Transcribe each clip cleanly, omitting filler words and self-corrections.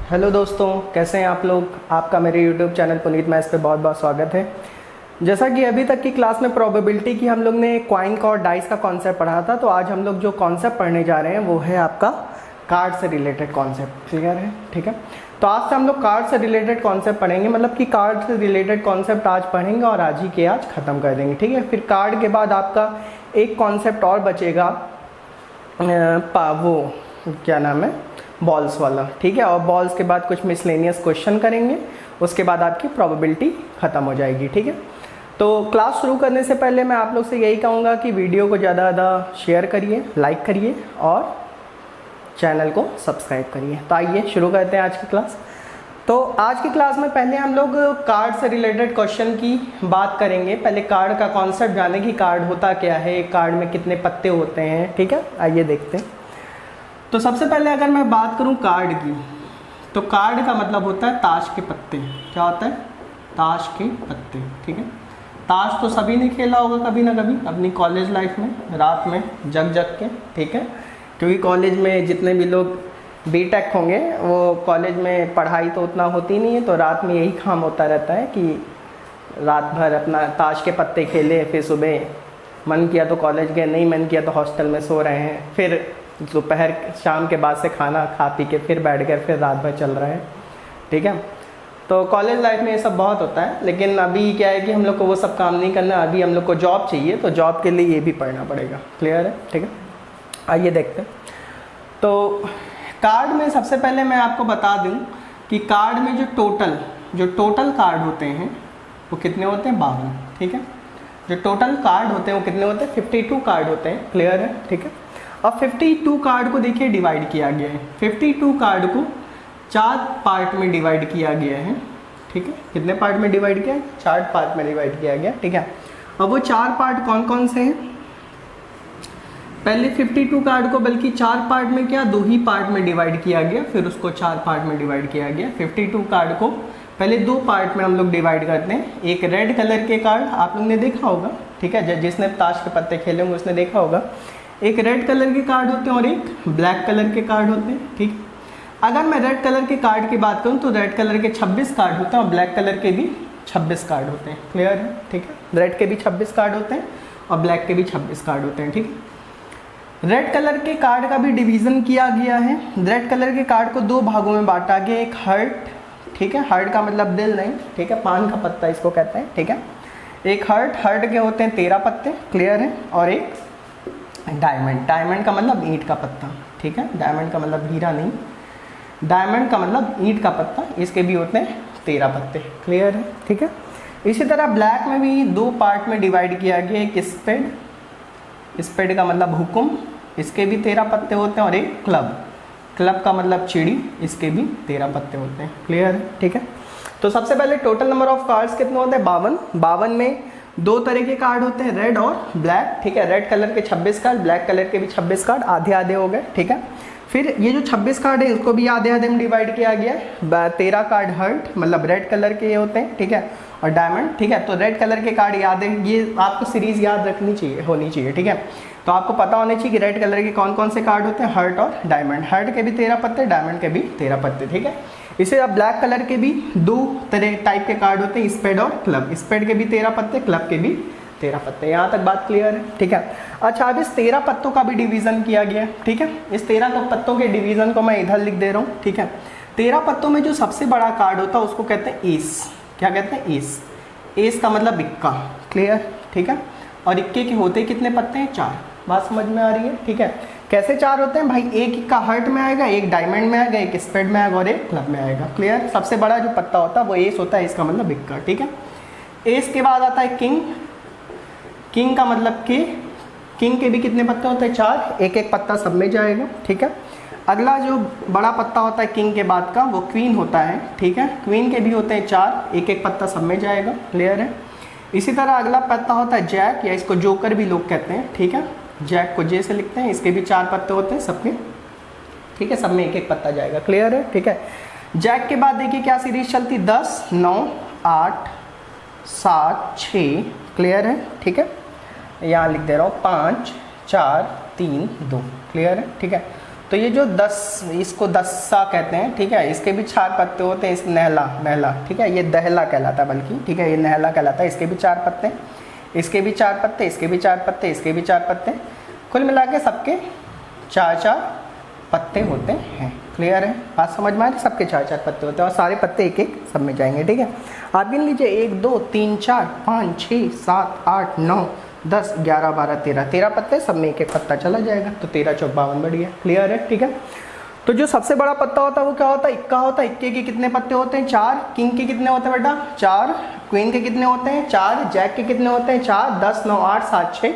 Hello दोस्तों, कैसे हैं आप लोग। आपका मेरे यूट्यूब चैनल पुनीत मैथ्स पे बहुत बहुत स्वागत है। जैसा कि अभी तक की क्लास में प्रोबेबिलिटी की हम लोग ने कॉइन का और डाइस का कॉन्सेप्ट पढ़ा था, तो आज हम लोग जो कॉन्सेप्ट पढ़ने जा रहे हैं वो है आपका कार्ड से रिलेटेड कॉन्सेप्ट। क्लियर है? ठीक है। तो आज से हम लोग कार्ड से रिलेटेड कॉन्सेप्ट पढ़ेंगे, मतलब कि कार्ड से रिलेटेड कॉन्सेप्ट आज पढ़ेंगे और आज ही के आज ख़त्म कर देंगे। ठीक है। फिर कार्ड के बाद आपका एक कॉन्सेप्ट और बचेगा, वो क्या नाम है, बॉल्स वाला। ठीक है। और बॉल्स के बाद कुछ मिसलेनियस क्वेश्चन करेंगे, उसके बाद आपकी प्रोबेबिलिटी ख़त्म हो जाएगी। ठीक है। तो क्लास शुरू करने से पहले मैं आप लोग से यही कहूँगा कि वीडियो को ज़्यादा ज़्यादा शेयर करिए, लाइक करिए और चैनल को सब्सक्राइब करिए। तो आइए शुरू करते हैं आज की क्लास। तो आज की क्लास में पहले हम लोग कार्ड से रिलेटेड क्वेश्चन की बात करेंगे। पहले कार्ड का कॉन्सेप्ट जाने कि कार्ड होता क्या है, कार्ड में कितने पत्ते होते हैं। ठीक है। आइए देखते हैं। तो सबसे पहले अगर मैं बात करूं कार्ड की, तो कार्ड का मतलब होता है ताश के पत्ते। क्या होता है? ताश के पत्ते। ठीक है। ताश तो सभी ने खेला होगा कभी ना कभी अपनी कॉलेज लाइफ में, रात में जग जग के। ठीक है। क्योंकि कॉलेज में जितने भी लोग बीटेक होंगे वो कॉलेज में पढ़ाई तो उतना होती नहीं है, तो रात में यही काम होता रहता है कि रात भर अपना ताश के पत्ते खेले, फिर सुबह मन किया तो कॉलेज गए, नहीं मन किया तो हॉस्टल में सो रहे हैं, फिर दोपहर शाम के बाद से खाना खा पी के फिर बैठ गए, फिर रात भर चल रहा है। ठीक है। तो कॉलेज लाइफ में ये सब बहुत होता है, लेकिन अभी क्या है कि हम लोग को वो सब काम नहीं करना, अभी हम लोग को जॉब चाहिए, तो जॉब के लिए ये भी पढ़ना पड़ेगा। क्लियर है? ठीक है। आइए देखते हैं। तो कार्ड में सबसे पहले मैं आपको बता दूं कि कार्ड में जो टोटल कार्ड होते हैं वो कितने होते हैं? 52। ठीक है। जो टोटल कार्ड होते हैं वो कितने होते हैं? 52 कार्ड होते हैं। क्लियर है? ठीक है। अब 52 कार्ड को देखिए डिवाइड किया गया है। 52 कार्ड को 4 पार्ट में डिवाइड किया गया है। ठीक है। कितने पार्ट में डिवाइड किया है? 4 पार्ट में डिवाइड किया गया। ठीक है। अब वो 4 पार्ट कौन कौन से हैं? पहले 52 कार्ड को बल्कि 4 पार्ट में क्या, 2 ही पार्ट में डिवाइड किया गया, फिर उसको 4 पार्ट में डिवाइड किया गया। 52 कार्ड को पहले 2 पार्ट में हम लोग डिवाइड करते हैं। एक रेड कलर के कार्ड आप लोग ने देखा होगा। ठीक है। जिसने ताश के पत्ते खेले होंगे उसने देखा होगा। एक रेड कलर के कार्ड होते हैं और एक ब्लैक कलर के कार्ड होते हैं। ठीक। अगर मैं रेड कलर के कार्ड की बात करूं तो रेड कलर के 26 कार्ड होते हैं और ब्लैक कलर के भी 26 कार्ड होते हैं। क्लियर है? ठीक है। रेड के भी 26 कार्ड होते हैं और ब्लैक के भी 26 कार्ड होते हैं। ठीक। रेड कलर के कार्ड का भी डिवीज़न किया गया है। रेड कलर के कार्ड को 2 भागों में बांटा गया। एक हार्ट, ठीक है, हार्ट का मतलब दिल नहीं, ठीक है, पान का पत्ता इसको कहते हैं। ठीक है। एक हार्ट के होते हैं 13 पत्ते। क्लियर है। और एक डायमंड का मतलब ईंट का पत्ता। ठीक है। डायमंड का मतलब हीरा नहीं, डायमंड का मतलब ईंट का पत्ता, इसके भी होते हैं 13 पत्ते। क्लियर है? ठीक है। इसी तरह ब्लैक में भी 2 पार्ट में डिवाइड किया गया। एक स्पेड का मतलब हुक्म, इसके भी 13 पत्ते होते हैं, और एक क्लब का मतलब चिड़ी, इसके भी 13 पत्ते होते हैं। क्लियर है? ठीक है। तो सबसे पहले टोटल नंबर ऑफ कार्ड्स कितने होते हैं? 52। 52 में 2 तरह के कार्ड होते हैं, रेड और ब्लैक। ठीक है। रेड कलर के 26 कार्ड, ब्लैक कलर के भी 26 कार्ड, आधे आधे हो गए। ठीक है। फिर ये जो 26 कार्ड है इसको भी आधे आधे में डिवाइड किया गया है। 13 कार्ड हर्ट मतलब रेड कलर के ये होते हैं। ठीक है। और डायमंड। ठीक है। तो रेड कलर के कार्ड याद है, ये आपको सीरीज याद होनी चाहिए। ठीक है। तो आपको पता होना चाहिए कि रेड कलर के कौन कौन से कार्ड होते हैं, हर्ट और डायमंड। हर्ट के भी 13 पत्ते, डायमंड के भी 13 पत्ते। ठीक है। इसे अब ब्लैक कलर के भी 2 तरह टाइप के कार्ड होते हैं, स्पेड और क्लब। स्पेड के भी 13 पत्ते, क्लब के भी 13 पत्ते। यहाँ तक बात क्लियर है? ठीक है। अच्छा, अब इस 13 पत्तों का भी डिवीजन किया गया। ठीक है। इस 13 पत्तों के डिवीजन को मैं इधर लिख दे रहा हूँ। ठीक है। 13 पत्तों में जो सबसे बड़ा कार्ड होता है उसको कहते हैं एस। क्या कहते हैं? एस। एस का मतलब इक्का। क्लियर? ठीक है। और इक्के के होते कितने पत्ते हैं? 4। बात समझ में आ रही है? ठीक है। कैसे 4 होते हैं भाई? एक इक्का हर्ट में आएगा, एक डायमंड में आएगा, एक स्पेड में आएगा और एक क्लब में आएगा। क्लियर? सबसे बड़ा जो पत्ता होता है वो एस होता है, इसका मतलब इक्का। ठीक है। एस के बाद आता है किंग का मतलब के। किंग के भी कितने पत्ते होते हैं? 4। एक एक पत्ता सब में जाएगा। ठीक है। अगला जो बड़ा पत्ता होता है किंग के बाद का वो क्वीन होता है। ठीक है। क्वीन के भी होते हैं 4, एक एक पत्ता सब में जाएगा। क्लियर है? इसी तरह अगला पत्ता होता है जैक, या इसको जोकर भी लोग कहते हैं। ठीक है। जैक को जे से लिखते हैं, इसके भी 4 पत्ते होते हैं सबके। ठीक है। सब में एक एक पत्ता जाएगा। क्लियर है? ठीक है। जैक के बाद देखिए क्या सीरीज चलती, 10, 9, 8, 7, 6। क्लियर है? ठीक है। यहाँ लिख दे रहा हूँ 5, 4, 3, 2। क्लियर है? ठीक है। तो ये जो 10, इसको दस्सा कहते हैं, ठीक है, इसके भी 4 पत्ते होते हैं। इस नहला, ठीक है, ये दहला कहलाता है बल्कि, ठीक है, ये नहला कहलाता है। इसके भी 4 पत्ते, इसके भी 4 पत्ते, इसके भी 4 पत्ते, इसके भी 4 पत्ते, कुल मिला के सबके 4-4 पत्ते होते हैं। क्लियर है, बात समझ में आ रही? सबके 4-4 पत्ते होते हैं और सारे पत्ते एक एक सब में जाएंगे। ठीक है, आप गिन लीजिए 1 2 3 4 5 6 7 8 9 10 11 12 13 पत्ते, सब में एक एक पत्ता चला जाएगा, तो 13 × 4 52 बढ़िया। क्लियर है, ठीक है। तो जो सबसे बड़ा पत्ता होता है वो क्या होता है? इक्का होता है। इक्के के कितने पत्ते होते हैं? 4। किंग के कितने होते हैं बेटा? 4। क्वीन के कितने होते हैं? 4। जैक के कितने होते हैं? 4। 10 9 8 7 6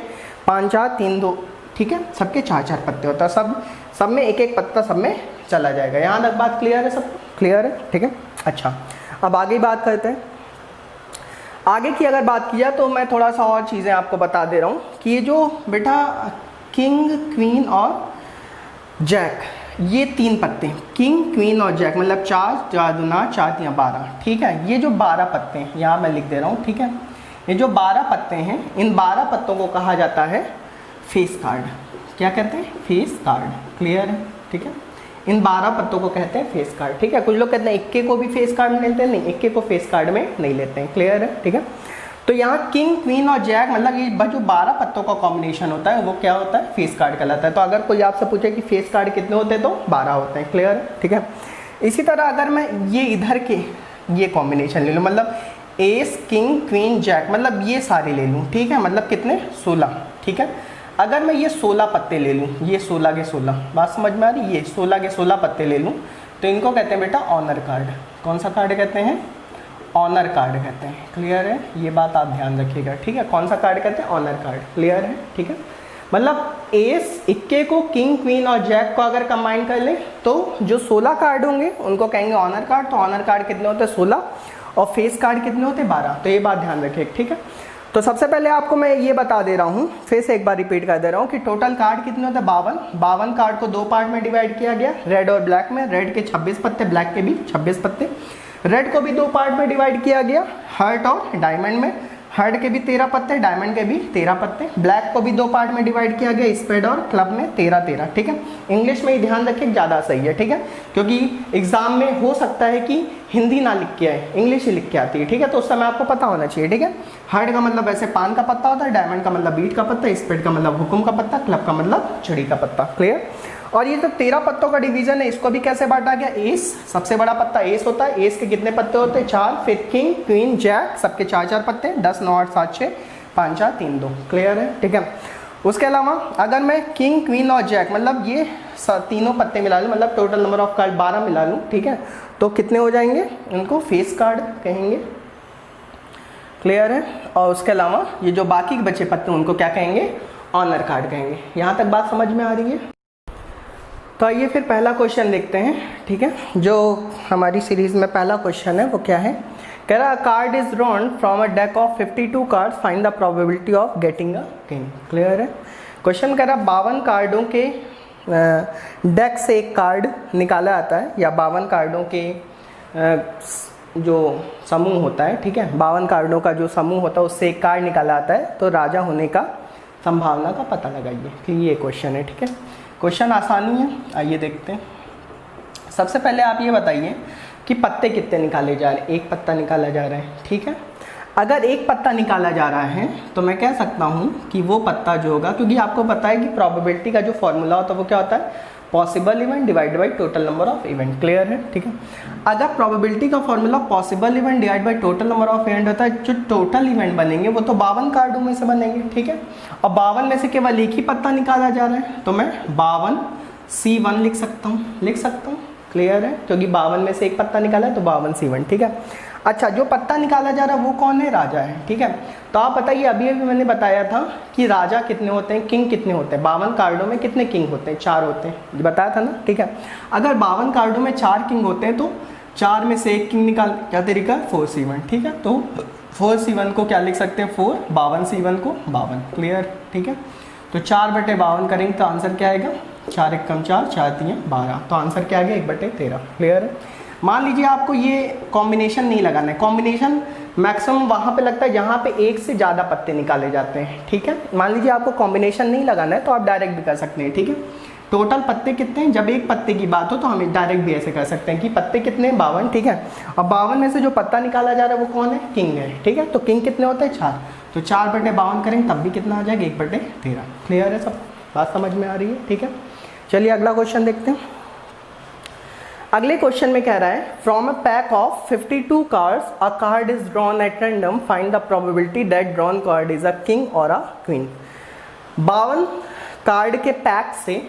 5 4 3 2, ठीक है, सबके 4-4 पत्ते होता है। सब में एक एक पत्ता सब में चला जाएगा। यहाँ तक बात क्लियर है? सब क्लियर है, ठीक है। अच्छा, अब आगे बात करते हैं। आगे की अगर बात की जाए तो मैं थोड़ा सा और चीज़ें आपको बता दे रहा हूँ कि ये जो बेटा किंग, क्वीन और जैक, ये 3 पत्ते, किंग, क्वीन और जैक, मतलब 4 4 दूना 4 3 12, ठीक है। ये जो 12 पत्ते हैं, यहाँ मैं लिख दे रहा हूँ, ठीक है। ये जो 12 पत्ते हैं, इन 12 पत्तों को कहा जाता है फेस कार्ड। क्या कहते हैं? Face card. क्लियर है, ठीक है। इन 12 पत्तों को कहते हैं फेस कार्ड, ठीक है। कुछ लोग कहते हैं इक्के को भी फेस कार्ड में लेते हैं, नहीं, इक्के को फेस कार्ड में नहीं लेते हैं। क्लियर है, ठीक है। तो यहाँ किंग, क्वीन और जैक, मतलब ये जो 12 पत्तों का कॉम्बिनेशन होता है वो क्या होता है? फेस कार्ड कहलाता है। तो अगर कोई आपसे पूछे कि फेस कार्ड कितने होते हैं तो 12 होते हैं। क्लियर है, ठीक है। इसी तरह अगर मैं ये इधर के ये कॉम्बिनेशन ले लूँ, मतलब एस, किंग, क्वीन, जैक, मतलब ये सारे ले लूँ, ठीक है, मतलब कितने? 16, ठीक है। अगर मैं ये 16 पत्ते ले लूँ, ये 16 के 16, बात समझ में आ रही? ये 16 के 16 पत्ते ले लूँ तो इनको कहते हैं बेटा ऑनर कार्ड। कौन सा कार्ड कहते हैं? ऑनर कार्ड कहते हैं। क्लियर है, ये बात आप ध्यान रखिएगा, ठीक है। कौन सा कार्ड कहते हैं? Honour card. क्लियर है, ठीक है। मतलब एस, इक्के को, किंग, क्वीन और जैक को अगर कंबाइन कर ले तो जो 16 कार्ड होंगे उनको कहेंगे ऑनर कार्ड। तो ऑनर कार्ड कितने होते हैं? 16, और फेस कार्ड कितने होते हैं? 12। तो ये बात ध्यान रखिए, ठीक है। तो सबसे पहले आपको मैं ये बता दे रहा हूँ, फिर से एक बार रिपीट कर दे रहा हूँ कि टोटल कार्ड कितने होते हैं? 52 कार्ड को 2 पार्ट में डिवाइड किया गया, रेड और ब्लैक में। रेड के 26 पत्ते, ब्लैक के भी 26 पत्ते। रेड को भी 2 पार्ट में डिवाइड किया गया, हार्ट और डायमंड में। हार्ट के भी 13 पत्ते, डायमंड के भी 13 पत्ते। ब्लैक को भी 2 पार्ट में डिवाइड किया गया, स्पेड और क्लब में 13-13, ठीक है। इंग्लिश में ही ध्यान रखिए, ज़्यादा सही है, ठीक है, क्योंकि एग्जाम में हो सकता है कि हिंदी ना लिख के आए, इंग्लिश ही लिख के आती है, ठीक है। तो उस समय आपको पता होना चाहिए, ठीक है। हार्ट का मतलब वैसे पान का पत्ता होता है, डायमंड का मतलब बीट का पत्ता, स्पेड का मतलब हुकुम का पत्ता, क्लब का मतलब छड़ी का पत्ता। क्लियर। और ये जो 13 पत्तों का डिवीजन है, इसको भी कैसे बांटा गया? एस, सबसे बड़ा पत्ता एस होता है। एस के कितने पत्ते होते हैं? 4। फिर किंग, क्वीन, जैक, सबके 4-4 पत्ते, 10 9 8 7 6 5 4 3 2। क्लियर है, ठीक है। उसके अलावा अगर मैं किंग, क्वीन और जैक, मतलब ये तीनों पत्ते मिला लूँ, मतलब टोटल नंबर ऑफ कार्ड 12 मिला लूँ, ठीक है, तो कितने हो जाएंगे? उनको फेस कार्ड कहेंगे। क्लियर है। और उसके अलावा ये जो बाकी के बचे पत्ते उनको क्या कहेंगे? ऑनर कार्ड कहेंगे। यहाँ तक बात समझ में आ रही है? तो आइए फिर पहला क्वेश्चन देखते हैं, ठीक है। जो हमारी सीरीज में पहला क्वेश्चन है वो क्या है? कह रहा card is drawn from a deck of 52 cards, find the probability of getting a king. Clear है। क्वेश्चन कह रहा 52 कार्डों के डेक से एक कार्ड निकाला जाता है, या 52 कार्डों के जो समूह होता है, ठीक है, 52 कार्डों का जो समूह होता है उससे एक कार्ड निकाला जाता है, तो राजा होने का संभावना का पता लगाइए। कि ये क्वेश्चन है, ठीक है। क्वेश्चन आसानी है, आइए देखते हैं। सबसे पहले आप ये बताइए कि पत्ते कितने निकाले जा रहे हैं? एक पत्ता निकाला जा रहा है, ठीक है। अगर एक पत्ता निकाला जा रहा है तो मैं कह सकता हूँ कि वो पत्ता जो होगा, क्योंकि आपको पता है कि प्रोबेबिलिटी का जो फॉर्मूला होता है वो क्या होता है? Possible event divide by total number of event. Clear है, ठीक है। अगर प्रोबेबिलिटी का formula possible event divide by total number of event होता है, जो टोटल इवेंट बनेंगे वो तो 52 कार्डों में से बनेंगे, ठीक है। और 52 में से केवल एक ही पत्ता निकाला जा रहा है, तो मैं 52C1 लिख सकता हूँ। क्लियर है, क्योंकि 52 में से एक पत्ता निकाला है तो 52C1, ठीक है। अच्छा, जो पत्ता निकाला जा रहा है वो कौन है? राजा है, ठीक है। तो आप बताइए, अभी मैंने बताया था कि राजा कितने होते हैं, किंग कितने होते हैं? 52 कार्डों में कितने किंग होते हैं? 4 होते हैं, बताया था ना, ठीक है। अगर 52 कार्डों में 4 किंग होते हैं तो 4 में से एक किंग निकाल, क्या तरीका? 4C1, ठीक है। तो 4C1 को क्या लिख सकते हैं? 4, 52C1 को 52। क्लियर, ठीक है। तो 4/52 करेंगे तो आंसर क्या आएगा? 4 1 कम 4, 4 3 12, तो आंसर क्या आ गया? 1/13। क्लियर है। मान लीजिए आपको ये कॉम्बिनेशन नहीं लगाना है, कॉम्बिनेशन मैक्सिमम वहाँ पे लगता है जहाँ पे एक से ज़्यादा पत्ते निकाले जाते हैं, ठीक है। मान लीजिए आपको कॉम्बिनेशन नहीं लगाना है तो आप डायरेक्ट भी कर सकते हैं, ठीक है। टोटल पत्ते कितने हैं, जब एक पत्ते की बात हो तो हम डायरेक्ट भी ऐसे कर सकते हैं कि पत्ते कितने हैं, 52, ठीक है। अब 52 में से जो पत्ता निकाला जा रहा है वो कौन है, किंग है, ठीक है। तो किंग कितने होते हैं, 4, तो 4/52 करेंगे तब भी कितना आ जाएगा, 1/13। क्लियर है सब, बात समझ में आ रही है, ठीक है। चलिए अगला क्वेश्चन देखते हैं। अगले क्वेश्चन में कह रहा है from a pack of 52 cards a card is drawn at random, find the probability that drawn card is a king और अ क्वीन। 52 कार्ड के पैक से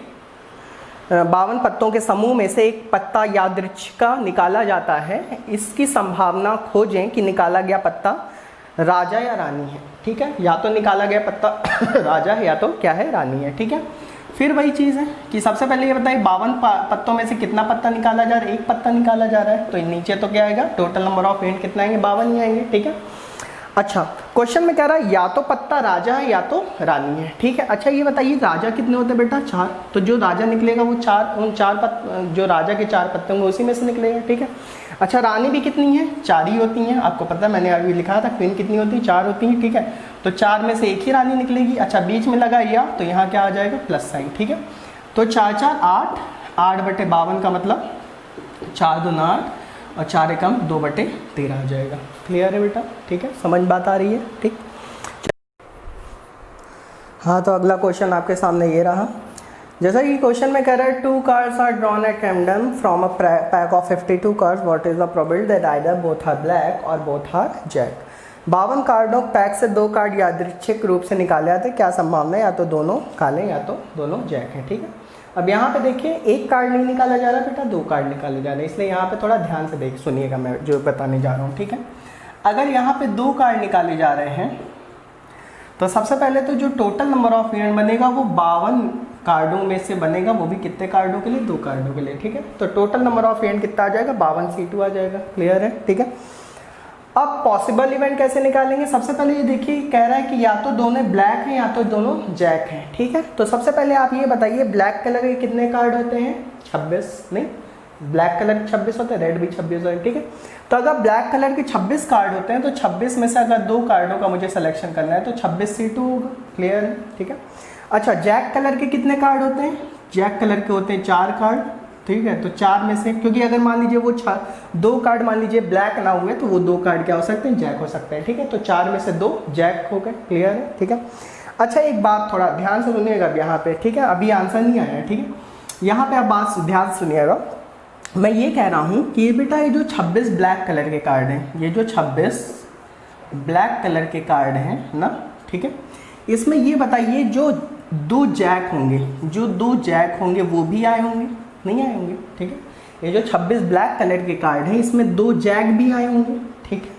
52 पत्तों के समूह में से एक पत्ता यादृच्छिक निकाला जाता है, इसकी संभावना खोजें कि निकाला गया पत्ता राजा या रानी है, ठीक है। या तो निकाला गया पत्ता राजा है या तो क्या है, रानी है, ठीक है। फिर वही चीज़ है कि सबसे पहले ये बताइए 52 पत्तों में से कितना पत्ता निकाला जा रहा है, एक पत्ता निकाला जा रहा है, तो नीचे तो क्या आएगा, टोटल नंबर ऑफ एंड कितना आएंगे, 52 ही आएंगे, ठीक है। अच्छा क्वेश्चन में कह रहा है या तो पत्ता राजा है या तो रानी है, ठीक है। अच्छा ये बताइए राजा कितने होते हैं बेटा, 4, तो जो राजा निकलेगा वो 4, उन 4 जो राजा के 4 पत्ते होंगे उसी में से निकलेगा, ठीक है। अच्छा रानी भी कितनी है, 4 ही होती हैं, आपको पता है मैंने अभी लिखा था। क्वीन कितनी होती है, 4 होती है, ठीक है। तो 4 में से एक ही रानी निकलेगी। अच्छा बीच में लगा या, तो यहाँ क्या आ जाएगा, प्लस साइन, ठीक है। तो 4 4 8, 8/52 का मतलब 4 2 8 और 4 एकम 2/13 आ जाएगा। क्लियर है बेटा, ठीक है, समझ बात आ रही है, ठीक। हाँ तो अगला क्वेश्चन आपके सामने ये रहा। जैसा कि क्वेश्चन में कह रहा है 2 cards are drawn at random from a pack of 52 cards, what is the probability that either both are black or both are jack. 52 कार्डों पैक से 2 कार्ड यादृच्छिक रूप से निकाले जाते, क्या संभावना है, या तो दोनों काले या तो दोनों जैक हैं, ठीक है। अब यहाँ पे देखिए एक कार्ड नहीं निकाला जा रहा बेटा, 2 कार्ड निकाले जा रहे हैं, इसलिए यहाँ पे थोड़ा ध्यान से सुनिएगा मैं जो बताने जा रहा हूँ, ठीक है। अगर यहाँ पे 2 कार्ड निकाले जा रहे हैं तो सबसे पहले तो जो टोटल नंबर ऑफ यूनिट बनेगा वो 52 कार्डों में से बनेगा, वो भी कितने कार्डों के लिए, 2 कार्डों के लिए, ठीक है। तो टोटल नंबर ऑफ यूनिट कितना आ जाएगा, 52 C2 आ जाएगा। क्लियर है, ठीक है। अब पॉसिबल इवेंट कैसे निकालेंगे, सबसे पहले ये देखिए कह रहा है कि या तो दोनों ब्लैक हैं या तो दोनों जैक हैं, ठीक है। तो सबसे पहले आप ये बताइए ब्लैक कलर के कितने कार्ड होते हैं, 26, नहीं ब्लैक कलर के 26 होते हैं, रेड भी 26 होते हैं, ठीक है। तो अगर ब्लैक कलर के 26 कार्ड होते हैं तो 26 में से अगर 2 कार्डों का मुझे सिलेक्शन करना है तो 26 C2 होगा। क्लियर है, ठीक है। अच्छा जैक कलर के कितने कार्ड होते हैं, जैक कलर के होते हैं 4 कार्ड, ठीक है। तो 4 में से, क्योंकि अगर मान लीजिए वो 2 कार्ड मान लीजिए ब्लैक ना हुए तो वो 2 कार्ड क्या हो सकते हैं, जैक हो सकते हैं, ठीक है। तो 4 में से 2 जैक हो गए। क्लियर है, ठीक है। अच्छा एक बात थोड़ा ध्यान से सुनिएगा यहाँ पे, ठीक है, अभी आंसर नहीं आया है, ठीक है। यहाँ पे आप बात ध्यान से सुनिएगा, मैं ये कह रहा हूँ कि बेटा ये जो 26 ब्लैक कलर के कार्ड हैं, ये जो 26 ब्लैक कलर के कार्ड हैं ना, ठीक है, इसमें ये बताइए जो 2 जैक होंगे, जो 2 जैक होंगे वो भी आए होंगे, नहीं आए होंगे, ठीक है। ये जो 26 ब्लैक कलर के कार्ड हैं इसमें 2 जैक भी आए होंगे, ठीक है,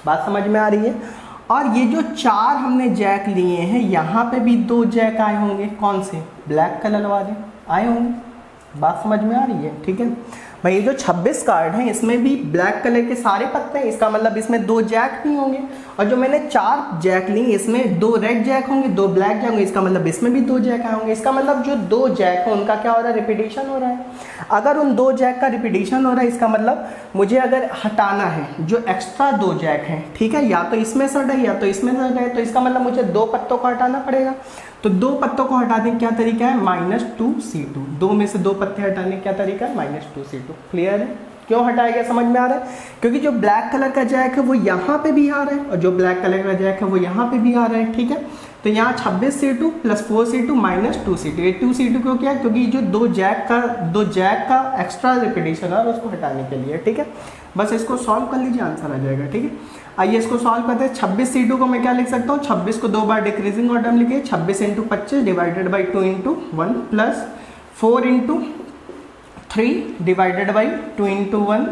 बात समझ में आ रही है। और ये जो 4 हमने जैक लिए हैं यहाँ पे भी 2 जैक आए होंगे, कौन से, ब्लैक कलर वाले आए होंगे, बात समझ में आ रही है, ठीक है भाई। ये जो 26 कार्ड हैं इसमें भी ब्लैक कलर के सारे पत्ते हैं, इसका मतलब इसमें 2 जैक भी होंगे। और जो मैंने 4 जैक ली इसमें 2 रेड जैक होंगे, 2 ब्लैक जैक होंगे, इसका मतलब इसमें भी 2 जैक आए होंगे। इसका मतलब जो 2 जैक हैं उनका क्या हो रहा है, रिपीटिशन हो रहा है। अगर उन 2 जैक का रिपीटिशन हो रहा है इसका मतलब मुझे अगर हटाना है जो एक्स्ट्रा 2 जैक हैं, ठीक है, या तो इसमें से हटाए या तो इसमें से हटाए, तो इसका मतलब मुझे 2 पत्तों को हटाना पड़ेगा। तो 2 पत्तों को हटाने का क्या तरीका है, -2C2, 2 में से 2 पत्ते हटाने का क्या तरीका है, -2C2। क्लियर है, क्यों हटाया गया समझ में आ रहा है, क्योंकि जो ब्लैक कलर का जैक है वो यहाँ पे भी आ रहा है और जो ब्लैक कलर का जैक है वो यहाँ पे भी आ रहा है, ठीक है। तो यहाँ 26C2 + 4C2 -2C2, ये 2C2 क्यों किया, क्योंकि जो 2 जैक का एक्स्ट्रा रिपीटिशन है उसको हटाने के लिए, ठीक है। बस इसको सॉल्व कर लीजिए, आंसर आ जाएगा, ठीक है। आइए इसको सॉल्व करते हैं। 26C2 को मैं क्या लिख सकता हूँ, 26 को 2 बार डिक्रीजिंग ऑर्डर में लिखिए, 26 × 25 divided by 2 × 1 plus 4 × 3 divided by 2 × 1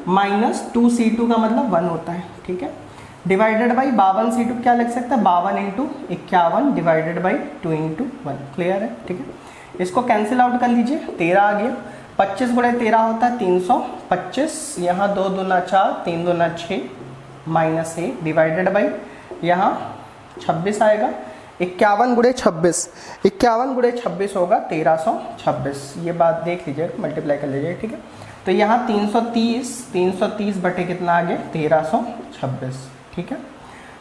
minus 2C2 का मतलब 1 होता है, ठीक है, डिवाइडेड बाई 52C2 क्या लिख सकता है, 52 × 51 डिवाइडेड बाई 2 × 1। क्लियर है, ठीक है। इसको कैंसिल आउट कर लीजिए, 13 आ गया, 25 × 13 होता है 325, यहाँ 2 दूना 4, 3 दूना 6 -1 डिवाइडेड बाई यहाँ 26 आएगा, 51 × 26, 51 × 26 होगा 1326, ये बात देख लीजिए, मल्टीप्लाई कर लीजिए, ठीक है। तो यहाँ 330 बटे कितना आ गया, 1326, ठीक है,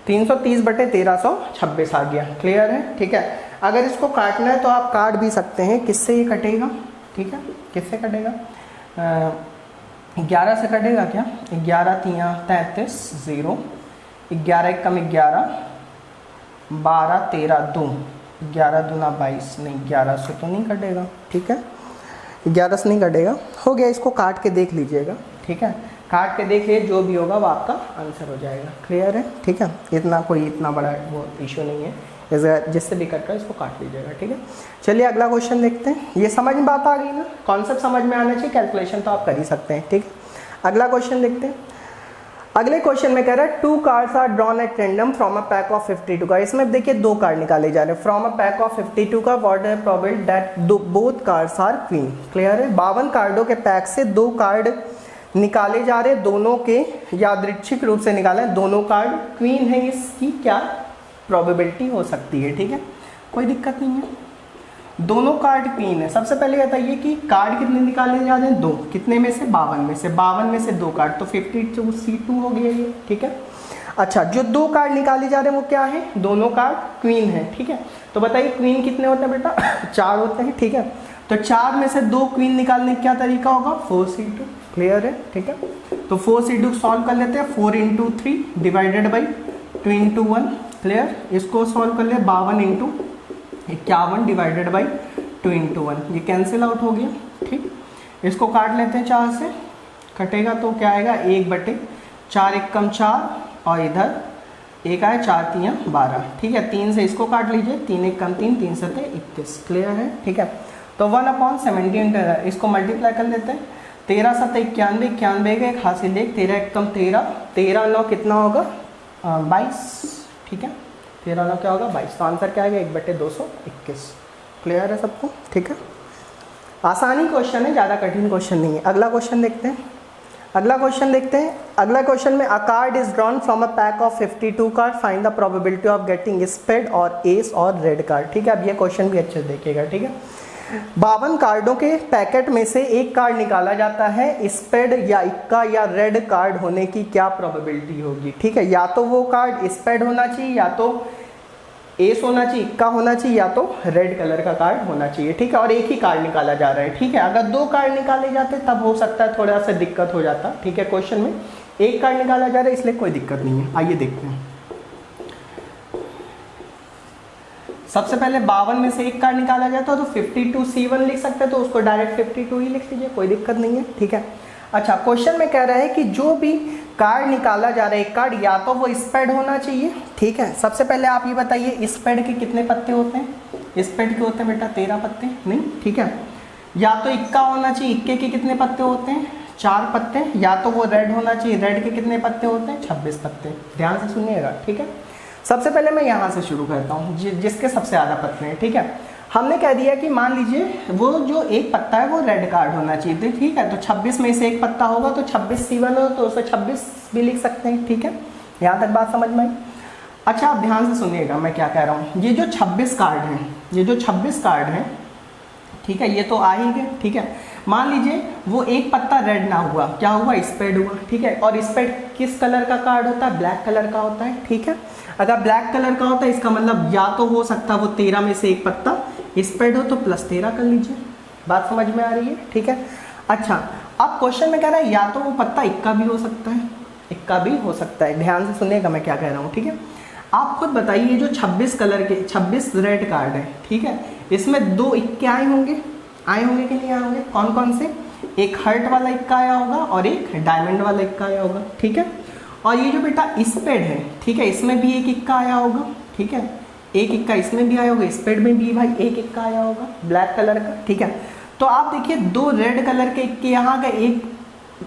330 बटे 1326 आ गया। क्लियर है, ठीक है। अगर इसको काटना है तो आप काट भी सकते हैं। किससे ये कटेगा, ठीक है, किससे कटेगा, 11 से कटेगा क्या, 11 तियाँ 33, 0, 11 एकम 11, 12 13 2, 11 दूना 22, नहीं 11 से तो नहीं कटेगा, ठीक है, 11 से नहीं कटेगा। हो गया, इसको काट के देख लीजिएगा, ठीक है, काट के देखिए, जो भी होगा वो आपका आंसर हो जाएगा। क्लियर है, ठीक है, इतना बड़ा वो इशू नहीं है, जिससे भी कट कर इसको काट लीजिएगा, ठीक है। चलिए अगला क्वेश्चन देखते हैं। ये समझ में बात आ गई ना, कॉन्सेप्ट समझ में आना चाहिए, कैलकुलेशन तो आप कर ही सकते हैं, ठीक है। अगला क्वेश्चन देखते हैं। अगले क्वेश्चन में कह रहा है 2 cards are drawn at random from a pack of 52 का। इसमें देखिए 2 कार्ड निकाले जा रहे हैं फ्रॉम अ पैक ऑफ 52 का। What is probable that both cards are queen. Clear है, 52 कार्डों के पैक से 2 कार्ड निकाले जा रहे, दोनों के यादृच्छिक रूप से निकाले, दोनों कार्ड क्वीन है, इसकी क्या प्रोबेबिलिटी हो सकती है, ठीक है, कोई दिक्कत नहीं है, दोनों कार्ड क्वीन है। सबसे पहले बताइए कि कार्ड कितने निकाले जा रहे हैं, 2, कितने में से, 52 में से, 52 में से 2 कार्ड, तो 52C2 हो गया ये, ठीक है। अच्छा, जो 2 कार्ड निकाले जा रहे हैं वो क्या है, दोनों कार्ड क्वीन है, ठीक है। तो बताइए क्वीन कितने होते हैं बेटा, 4 होते हैं, ठीक है। तो 4 में से 2 क्वीन निकालने का क्या तरीका होगा, 4C2। क्लियर है, ठीक है। तो 4C2 सॉल्व कर लेते हैं, 4 × 3 डिवाइडेड बाई 2 × 1। क्लियर, इसको सॉल्व कर ले, 52 × 51 डिवाइडेड बाई 2 × 1, ये कैंसिल आउट हो गया, ठीक। इसको काट लेते हैं 4 से, कटेगा तो क्या आएगा, 1/4 एकम 4, और इधर 1 आए, 4 तियाँ 12, ठीक है। 3 से इसको काट लीजिए, 3 एकम 3, 3 सते 21। क्लियर है, ठीक है। तो 1/17 इसको मल्टीप्लाई कर लेते हैं, 13 सते 91, 91 का 1 हासिल 1, 13 एकम 13, 13 9 कितना होगा, 22, ठीक है, 13 9 क्या होगा, 22। तो आंसर क्या आएगा, 1/221। क्लियर है सबको, ठीक है। आसानी क्वेश्चन है, ज़्यादा कठिन क्वेश्चन नहीं है। अगला क्वेश्चन देखते हैं। अगला क्वेश्चन में a card is drawn from a pack of 52 card, find the probability of getting spade or ace or red card, ठीक है। अब ये क्वेश्चन भी अच्छे से देखिएगा, ठीक है। 52 कार्डों के पैकेट में से एक कार्ड निकाला जाता है, स्पेड या इक्का या रेड कार्ड होने की क्या प्रोबेबिलिटी होगी, ठीक है। या तो वो कार्ड स्पेड होना चाहिए, या तो एस होना चाहिए, इक्का होना चाहिए, या तो रेड कलर का कार्ड होना चाहिए, ठीक है। और एक ही कार्ड निकाला जा रहा है, ठीक है। अगर 2 कार्ड निकाले जाते तब हो सकता है थोड़ा सा दिक्कत हो जाता, ठीक है। क्वेश्चन में एक कार्ड निकाला जा रहा है, इसलिए कोई दिक्कत नहीं है। आइए देखते हैं। सबसे पहले 52 में से एक कार्ड निकाला जाता है तो 52C1 लिख सकते हैं, तो उसको डायरेक्ट 52 ही लिख लीजिए, कोई दिक्कत नहीं है, ठीक है। अच्छा, क्वेश्चन में कह रहा है कि जो भी कार्ड निकाला जा रहा है, एक कार्ड या तो वो स्पेड होना चाहिए, ठीक है। सबसे पहले आप ये बताइए स्पेड के कितने पत्ते होते हैं, स्पेड के होते हैं बेटा 13 पत्ते, नहीं, ठीक है। या तो इक्का होना चाहिए, इक्के के कितने पत्ते होते हैं, 4 पत्ते। या तो वो रेड होना चाहिए, रेड के कितने पत्ते होते हैं, 26 पत्ते। ध्यान से सुनिएगा, ठीक है। सबसे पहले मैं यहाँ से शुरू करता हूँ, जिसके सबसे ज़्यादा पत्ते हैं, ठीक है। हमने कह दिया कि मान लीजिए वो जो एक पत्ता है वो रेड कार्ड होना चाहिए, ठीक है। तो 26 में से एक पत्ता होगा तो 26C1 हो, तो उसे 26 भी लिख सकते हैं, ठीक है। यहाँ तक बात समझ में आई। अच्छा, आप ध्यान से सुनिएगा मैं क्या कह रहा हूँ। ये जो 26 कार्ड हैं, ये जो 26 कार्ड हैं, ठीक है, ये तो आ ही गए, ठीक है। मान लीजिए वो एक पत्ता रेड ना हुआ, क्या हुआ, स्पेड हुआ, ठीक है। और स्पेड किस कलर का कार्ड होता है, ब्लैक कलर का होता है, ठीक है। अगर ब्लैक कलर का होता है इसका मतलब या तो हो सकता है वो 13 में से एक पत्ता स्पेड हो, तो +13 कर लीजिए। बात समझ में आ रही है, ठीक है। अच्छा, अब क्वेश्चन में कह रहा है या तो वो पत्ता इक्का भी हो सकता है, इक्का भी हो सकता है। ध्यान से सुनिएगा मैं क्या कह रहा हूँ, ठीक है। आप खुद बताइए जो 26 कलर के 26 रेड कार्ड है, ठीक है, इसमें 2 इक्के आए होंगे कि नहीं आए होंगे, कौन कौन से, एक हर्ट वाला इक्का आया होगा और एक डायमंड वाला इक्का आया होगा, ठीक है। और ये जो बेटा स्पेड है, ठीक है, इसमें भी एक इक्का आया होगा, ठीक है, एक इक्का इसमें भी आया होगा, स्पेड में भी भाई एक इक्का आया होगा ब्लैक कलर का, ठीक है। तो आप देखिए 2 रेड कलर के इक्के यहाँ गए, एक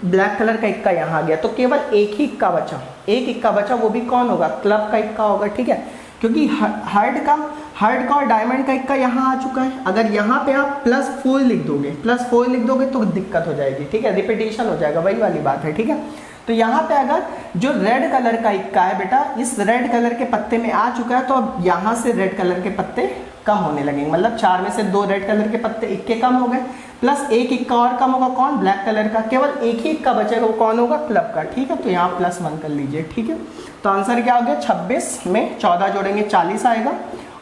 ब्लैक कलर का इक्का यहाँ गया, तो केवल एक ही इक्का बचा, एक इक्का बचा, वो भी कौन होगा, क्लब का इक्का होगा, ठीक है। क्योंकि हर्ट का और डायमंड का इक्का यहाँ आ चुका है। अगर यहाँ पे आप +4 लिख दोगे तो दिक्कत हो जाएगी, ठीक है, रिपीटेशन हो जाएगा, वही वाली बात है, ठीक है। तो यहाँ पे अगर जो रेड कलर का इक्का है बेटा, इस रेड कलर के पत्ते में आ चुका है, तो अब यहाँ से रेड कलर के पत्ते कम होने लगेंगे, मतलब 4 में से 2 रेड कलर के पत्ते इक्के कम हो गए, प्लस एक इक्का और कम होगा, कौन, ब्लैक कलर का। केवल एक ही इक्का बचेगा, वो कौन होगा, क्लब का, ठीक है। तो यहाँ +1 कर लीजिए, ठीक है। तो आंसर क्या हो गया, 26 में 14 जोड़ेंगे 40 आएगा,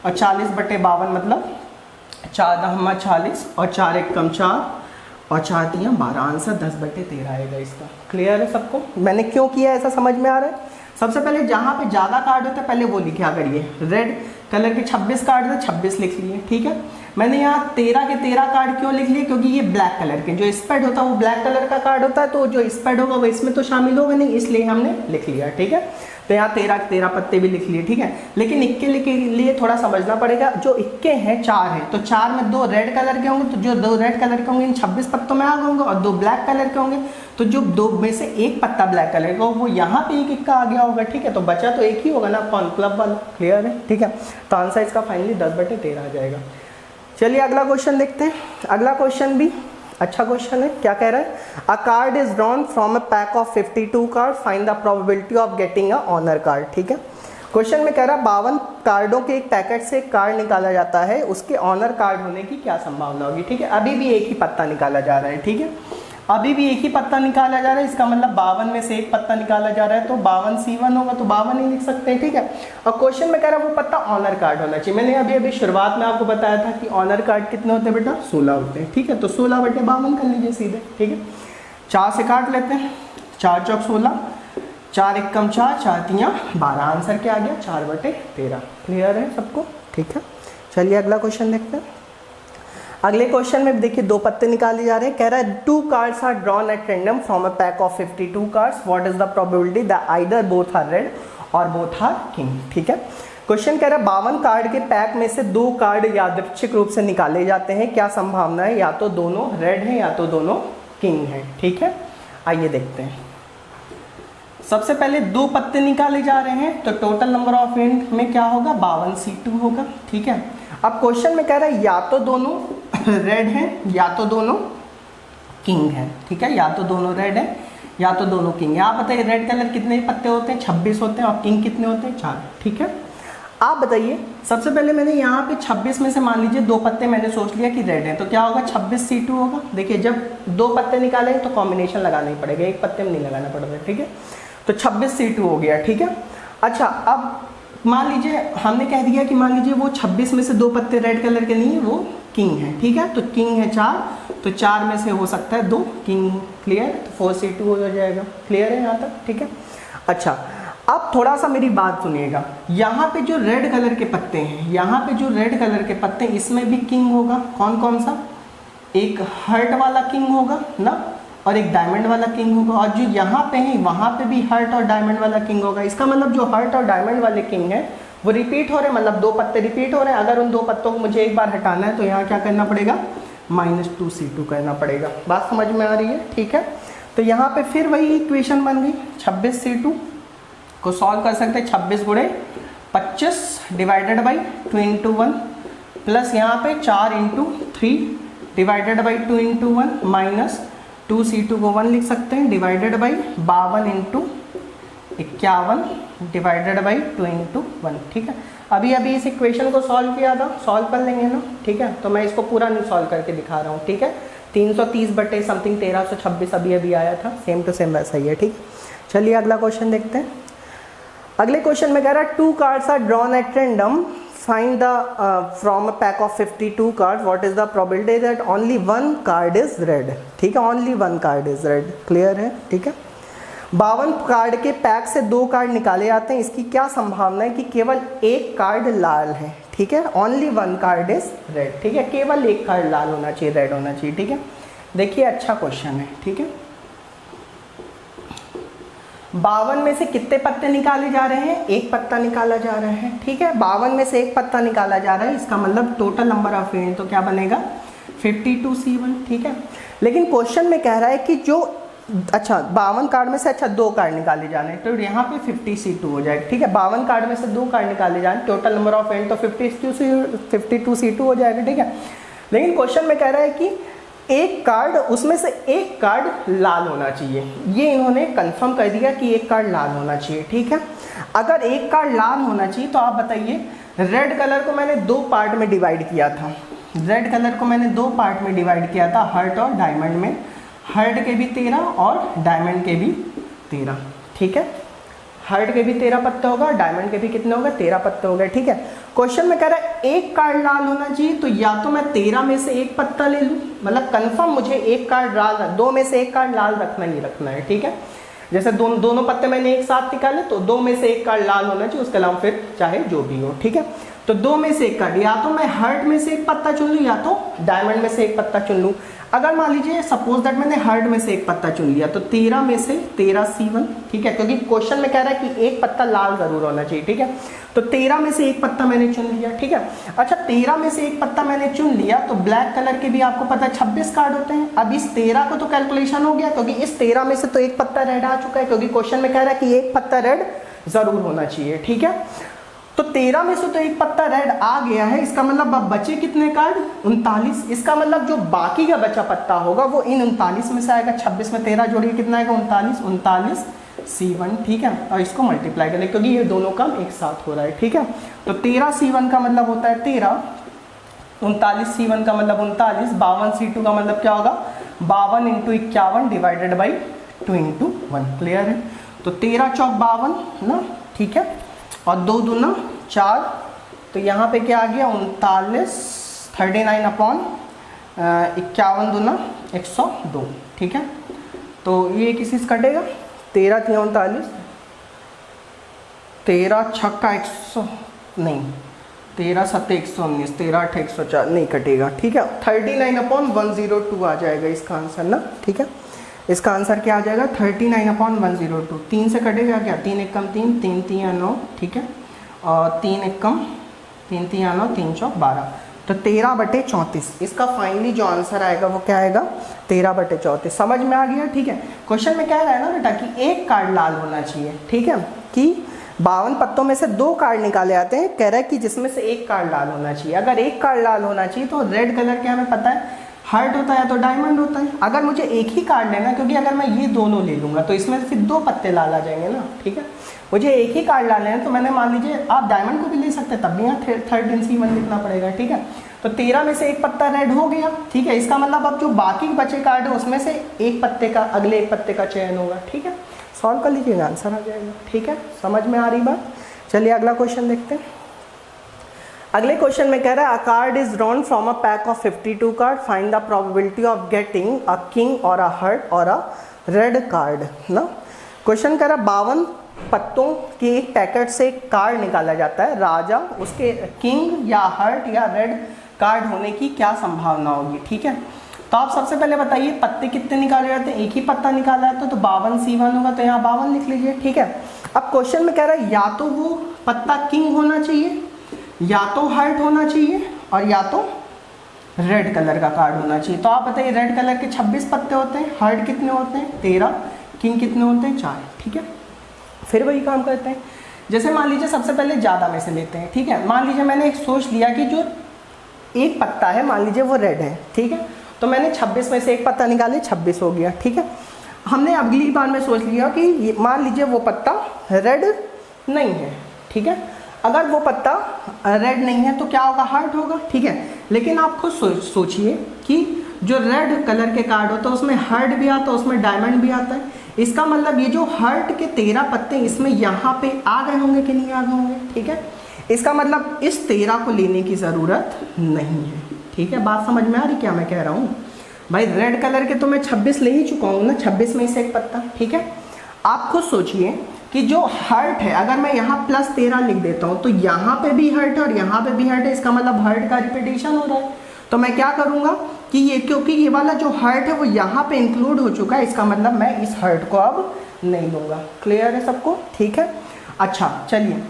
और 40/52 मतलब 4×40 और 4 × 1 = 4 और 4 × 3 = 12, आंसर 10/13 आएगा इसका। क्लियर है सबको? मैंने क्यों किया ऐसा समझ में आ रहा है? सबसे पहले जहाँ पे ज़्यादा कार्ड होता है पहले वो लिखा करिए। रेड कलर के 26 कार्ड थे, 26 लिख लिए, ठीक है। मैंने यहाँ 13 के 13 कार्ड क्यों लिख लिए? क्योंकि ये ब्लैक कलर के, जो स्पेड होता है वो ब्लैक कलर का कार्ड होता है, तो जो स्पेड होगा वो इसमें तो शामिल होगा नहीं, इसलिए हमने लिख लिया, ठीक है। तो यहाँ 13 के 13 पत्ते भी लिख लिए, ठीक है। लेकिन इक्के के लिए थोड़ा समझना पड़ेगा। जो इक्के हैं 4 हैं, तो 4 में 2 रेड कलर के होंगे, तो जो 2 रेड कलर के होंगे इन 26 पत्तों में आ गए होंगे, और 2 ब्लैक कलर के होंगे, तो जो 2 में से एक पत्ता ब्लैक कलर का वो यहाँ पे एक इक्का आ गया होगा, ठीक है। तो बचा तो एक ही होगा ना, कौन? क्लब वाला। क्लियर है, ठीक है। तो आंसर इसका फाइनली 10/13 आ जाएगा। चलिए अगला क्वेश्चन देखते हैं। अगला क्वेश्चन भी अच्छा क्वेश्चन है। क्या कह रहा है? A card is drawn from a pack of 52 card, find the probability of getting a honour card, ठीक है। क्वेश्चन में कह रहा है 52 कार्डों के एक पैकेट से एक कार्ड निकाला जाता है, उसके ऑनर कार्ड होने की क्या संभावना होगी, ठीक है। अभी भी एक ही पत्ता निकाला जा रहा है, ठीक है। अभी भी एक ही पत्ता निकाला जा रहा है, इसका मतलब 52 में से एक पत्ता निकाला जा रहा है, तो 52C1 होगा, तो 52 ही लिख सकते हैं, ठीक है। और क्वेश्चन में कह रहा है वो पत्ता ऑनर कार्ड होना चाहिए। मैंने अभी शुरुआत में आपको बताया था कि ऑनर कार्ड कितने होते हैं बेटा? 16 होते हैं, ठीक है। तो 16/52 कर लीजिए सीधे, ठीक है। 4 से काट लेते हैं, 4 × 16, 4 × 1 = 4, 4 × 3 = 12, आंसर क्या आ गया? 4/13। क्लियर है सबको? ठीक है। चलिए अगला क्वेश्चन देखते हैं। अगले क्वेश्चन में देखिए 2 पत्ते निकाले जा रहे हैं। कह रहा है 2 cards are drawn at random from a pack of 52 cards, what is the probability that either both are red or both are king, ठीक है। क्वेश्चन कह रहा है 52 कार्ड के पैक में से 2 कार्ड यादृच्छिक रूप से निकाले जाते हैं, क्या संभावना है? या तो दोनों रेड हैं या तो दोनों किंग हैं, ठीक है। आइए देखते हैं। सबसे पहले 2 पत्ते निकाले जा रहे हैं, तो टोटल नंबर ऑफ एंड में क्या होगा? 52C2 होगा, ठीक है। अब क्वेश्चन में कह रहा है या तो दोनों रेड हैं या तो दोनों किंग हैं, ठीक है। या तो दोनों रेड हैं या तो दोनों किंग हैं। आप बताइए रेड कलर कितने पत्ते होते हैं? 26 होते हैं। और किंग कितने होते हैं? 4, ठीक है। आप बताइए। सबसे पहले मैंने यहाँ पे 26 में से मान लीजिए 2 पत्ते मैंने सोच लिया कि रेड है, तो क्या होगा? 26C2 होगा। देखिए जब 2 पत्ते निकाले तो कॉम्बिनेशन लगाना ही पड़ेगा, एक पत्ते में नहीं लगाना पड़ेगा, ठीक है। तो 26C2 हो गया, ठीक है। अच्छा अब मान लीजिए हमने कह दिया कि मान लीजिए वो 26 में से 2 पत्ते रेड कलर के नहीं है, वो किंग है, ठीक है। तो किंग है 4, तो 4 में से हो सकता है 2 किंग। क्लियर? तो 4C2 हो जाएगा। क्लियर है यहाँ तक? ठीक है। अच्छा अब थोड़ा सा मेरी बात सुनिएगा। यहाँ पे जो रेड कलर के पत्ते हैं, यहाँ पे जो रेड कलर के पत्ते हैं, इसमें भी किंग होगा। कौन कौन सा? एक हर्ट वाला किंग होगा ना, और एक डायमंड वाला किंग होगा। और जो यहाँ पे है वहाँ पे भी हर्ट और डायमंड वाला किंग होगा। इसका मतलब जो हर्ट और डायमंड वाले किंग है वो रिपीट हो रहे हैं, मतलब 2 पत्ते रिपीट हो रहे हैं। अगर उन 2 पत्तों को मुझे एक बार हटाना है तो यहाँ क्या करना पड़ेगा? -2C2 करना पड़ेगा। बात समझ में आ रही है? ठीक है। तो यहाँ पे फिर वही इक्वेशन बन गई। 26C2 को सॉल्व कर सकते हैं। 26 × 25 डिवाइडेड बाई 2 × 1 प्लस यहाँ पे 4 × 3 डिवाइडेड बाई 2 × 1 माइनस 2C2 को 1 लिख सकते हैं डिवाइडेड बाई 52 × 51 डिवाइडेड बाई 2 × 1, ठीक है। अभी इस इक्वेशन को सॉल्व किया था, सॉल्व कर लेंगे ना, ठीक है। तो मैं इसको पूरा नहीं सॉल्व करके दिखा रहा हूँ, ठीक है। 330 समथिंग 1326 अभी आया था, सेम टू सेम वैसा ही है, ठीक। चलिए अगला क्वेश्चन देखते हैं। अगले क्वेश्चन में कह रहा है 2 cards are drawn at random, find the from a pack of 52 cards, what is the probability that only 1 card is red, ठीक है। only 1 card is red, clear है, ठीक है। 52 कार्ड के पैक से 2 कार्ड निकाले जाते हैं, इसकी क्या संभावना है कि केवल एक कार्ड लाल है, ठीक है। only 1 कार्ड इज रेड, ठीक है। केवल एक कार्ड लाल होना चाहिए, रेड होना चाहिए, ठीक है। देखिए अच्छा क्वेश्चन है, ठीक है। 52 में से कितने पत्ते निकाले जा रहे हैं? एक पत्ता निकाला जा रहा है, ठीक है। 52 में से एक पत्ता निकाला जा रहा है, इसका मतलब टोटल नंबर ऑफ एंड तो क्या बनेगा? 52C1, ठीक है। लेकिन क्वेश्चन में कह रहा है कि जो 52 कार्ड में से 2 कार्ड निकाले जाने, तो यहाँ पे 50C2 हो जाएगा, ठीक है। 52 कार्ड में से 2 कार्ड निकाले जाने, टोटल नंबर ऑफ एंड तो 52C2 हो जाएगा, ठीक है। लेकिन क्वेश्चन में कह रहा है कि एक कार्ड, उसमें से एक कार्ड लाल होना चाहिए। ये इन्होंने कंफर्म कर दिया कि एक कार्ड लाल होना चाहिए, ठीक है। अगर एक कार्ड लाल होना चाहिए तो आप बताइए, रेड कलर को मैंने 2 पार्ट में डिवाइड किया था। रेड कलर को मैंने 2 पार्ट में डिवाइड किया था, हर्ट और डायमंड में। हर्ट के भी 13 और डायमंड के भी 13, ठीक है। हर्ट के भी 13 पत्ते होगा, डायमंड के भी कितने होगा? 13 पत्ते हो गए, ठीक है। क्वेश्चन में कह रहा है एक कार्ड लाल होना चाहिए तो या तो मैं 13 में से एक पत्ता ले लूँ, मतलब कंफर्म मुझे एक कार्ड लाल, 2 में से एक कार्ड लाल रखना ही रखना है, ठीक है। जैसे दोनों पत्ते मैंने एक साथ निकाले तो 2 में से एक कार्ड लाल होना चाहिए, उसके अलावा फिर चाहे जो भी हो, ठीक है। तो 2 में से एक कार्ड, या तो मैं हार्ट में से एक पत्ता चुन लूँ या तो डायमंड में से एक पत्ता चुन लूँ। अगर मान लीजिए सपोज दैट मैंने हार्ट में से एक पत्ता चुन लिया तो 13 में से 13 C1, ठीक है, क्योंकि क्वेश्चन में कह रहा है कि एक पत्ता लाल जरूर होना चाहिए, ठीक है। तो 13 में से एक पत्ता मैंने चुन लिया, ठीक है। अच्छा 13 में से एक पत्ता मैंने चुन लिया तो ब्लैक कलर के भी आपको पता है 26 कार्ड होते हैं। अब इस 13 को तो कैलकुलेशन हो गया क्योंकि इस 13 में से तो एक पत्ता रेड आ चुका है, क्योंकि क्वेश्चन में कह रहा है कि एक पत्ता रेड जरूर होना चाहिए, ठीक है। तो 13 में से तो एक पत्ता रेड आ गया है, इसका मतलब अब बचे कितने कार्ड, 39। इसका मतलब जो बाकी का बचा पत्ता होगा वो इन 39 में से आएगा। 26 में 13 जोड़िए कितना आएगा, 39 C1, ठीक है। और इसको मल्टीप्लाई करें क्योंकि ये दोनों काम एक साथ हो रहा है, ठीक है। तो 13 C1 का मतलब होता है 13, 39 C1 का मतलब 39, 52 C2 का मतलब क्या होगा, 52 × 51 डिवाइडेड बाई 2 × 1, क्लियर है। तो 13 चौक 52 ना, ठीक है, और 2 दूना 4, तो यहाँ पे क्या आ गया 39, 39 अपॉन 51 दूना 102, ठीक है। तो ये किसी से कटेगा, 13 × 39, 13 छक्का 100 नहीं, 13 7 119, 13 8 104 नहीं कटेगा, ठीक है। 39 अपॉन 102 आ जाएगा इसका आंसर ना, ठीक है। इसका आंसर क्या आ जाएगा, 39 अपॉन 102। 3 से कटेगा क्या, 3 1 3, 3 3 9, ठीक है, और 3 1 3 3 9, 3 चौक 12, तो 13/34 इसका फाइनली जो आंसर आएगा वो क्या आएगा, 13/34। समझ में आ गया, ठीक है। क्वेश्चन में कह रहा है ना बेटा कि एक कार्ड लाल होना चाहिए, ठीक है, कि 52 पत्तों में से 2 कार्ड निकाले आते हैं, कह रहा है कि जिसमें से एक कार्ड लाल होना चाहिए। अगर एक कार्ड लाल होना चाहिए तो रेड कलर के हमें पता है हार्ट होता है या तो डायमंड होता है। अगर मुझे एक ही कार्ड लेना, क्योंकि अगर मैं ये दोनों ले लूँगा तो इसमें फिर 2 पत्ते लाल आ जाएंगे ना, ठीक है। मुझे एक ही कार्ड लाना है तो मैंने मान लीजिए आप डायमंड को भी ले सकते हैं, तब भी यहाँ 13 C1 लिखना पड़ेगा, ठीक है। तो 13 में से एक पत्ता रेड हो गया, ठीक है। इसका मतलब अब जो बाकी बचे कार्ड है उसमें से एक पत्ते का, अगले एक पत्ते का चयन होगा, ठीक है। सॉल्व कर लीजिएगा, आंसर आ जाएगा, ठीक है। समझ में आ रही बात। चलिए अगला क्वेश्चन देखते हैं। अगले क्वेश्चन में कह रहा है a card is drawn from a pack of 52 card, find the probability of getting a king और अ हार्ट और अ रेड कार्ड ना। क्वेश्चन कह रहा है 52 पत्तों के एक पैकेट से एक कार्ड निकाला जाता है, राजा, उसके किंग या हार्ट या रेड कार्ड होने की क्या संभावना होगी, ठीक है। तो आप सबसे पहले बताइए पत्ते कितने निकाले जाते हैं, एक ही पत्ता निकाला है तो 52 C1 होगा, तो यहाँ 52 लिख लीजिए, ठीक है। अब क्वेश्चन में कह रहा है या तो वो पत्ता किंग होना चाहिए, या तो हार्ट होना चाहिए, और या तो रेड कलर का कार्ड होना चाहिए। तो आप बताइए रेड कलर के 26 पत्ते होते हैं, हार्ट कितने होते हैं 13, किंग कितने होते हैं 4, ठीक है। फिर वही काम करते हैं, जैसे मान लीजिए सबसे पहले ज़्यादा में से लेते हैं, ठीक है। मान लीजिए मैंने एक सोच लिया कि जो एक पत्ता है मान लीजिए वो रेड है, ठीक है। तो मैंने 26 में से एक पत्ता निकाले, 26 हो गया, ठीक है। हमने अगली बार में सोच लिया कि मान लीजिए वो पत्ता रेड नहीं है, ठीक है। अगर वो पत्ता रेड नहीं है तो क्या होगा, हार्ट होगा, ठीक है। लेकिन आप खुद सोचिए कि जो रेड कलर के कार्ड होता है उसमें हार्ट भी आता है, उसमें डायमंड भी आता है। इसका मतलब ये जो हार्ट के 13 पत्ते इसमें यहाँ पे आ गए होंगे कि नहीं आ गए होंगे, ठीक है। इसका मतलब इस 13 को लेने की ज़रूरत नहीं है, ठीक है। बात समझ में आ रही क्या मैं कह रहा हूँ भाई। रेड कलर के तो मैं 26 ले ही चुका हूँ ना, 26 में से एक पत्ता, ठीक है। आप खुद सोचिए कि जो हार्ट है, अगर मैं यहाँ +13 लिख देता हूँ तो यहाँ पे भी हार्ट है और यहाँ पे भी हार्ट है, इसका मतलब हार्ट का रिपीटेशन हो रहा है। तो मैं क्या करूँगा कि ये, क्योंकि ये वाला जो हार्ट है वो यहाँ पे इंक्लूड हो चुका है, इसका मतलब मैं इस हार्ट को अब नहीं लूँगा। क्लियर है सबको, ठीक है। अच्छा चलिए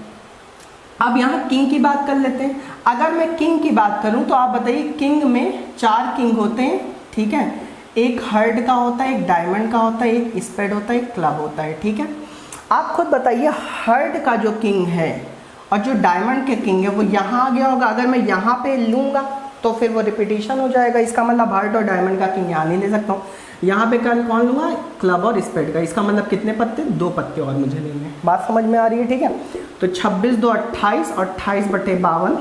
अब यहाँ किंग की बात कर लेते हैं। अगर मैं किंग की बात करूँ तो आप बताइए किंग में 4 किंग होते हैं, ठीक है। एक हार्ट का होता है, एक डायमंड का होता है, एक स्पेड होता है, एक क्लब होता है, ठीक है। आप खुद बताइए हार्ट का जो किंग है और जो डायमंड के किंग है वो यहाँ आ गया होगा। अगर मैं यहाँ पे लूँगा तो फिर वो रिपीटेशन हो जाएगा, इसका मतलब हार्ट और डायमंड का किंग यहाँ नहीं ले सकता हूँ। यहाँ पे कल कौन लूँगा, क्लब और स्पेड का, इसका मतलब कितने पत्ते, 2 पत्ते और मुझे लेने हैं। बात समझ में आ रही है, ठीक है। तो 26 2 28 और 28/52,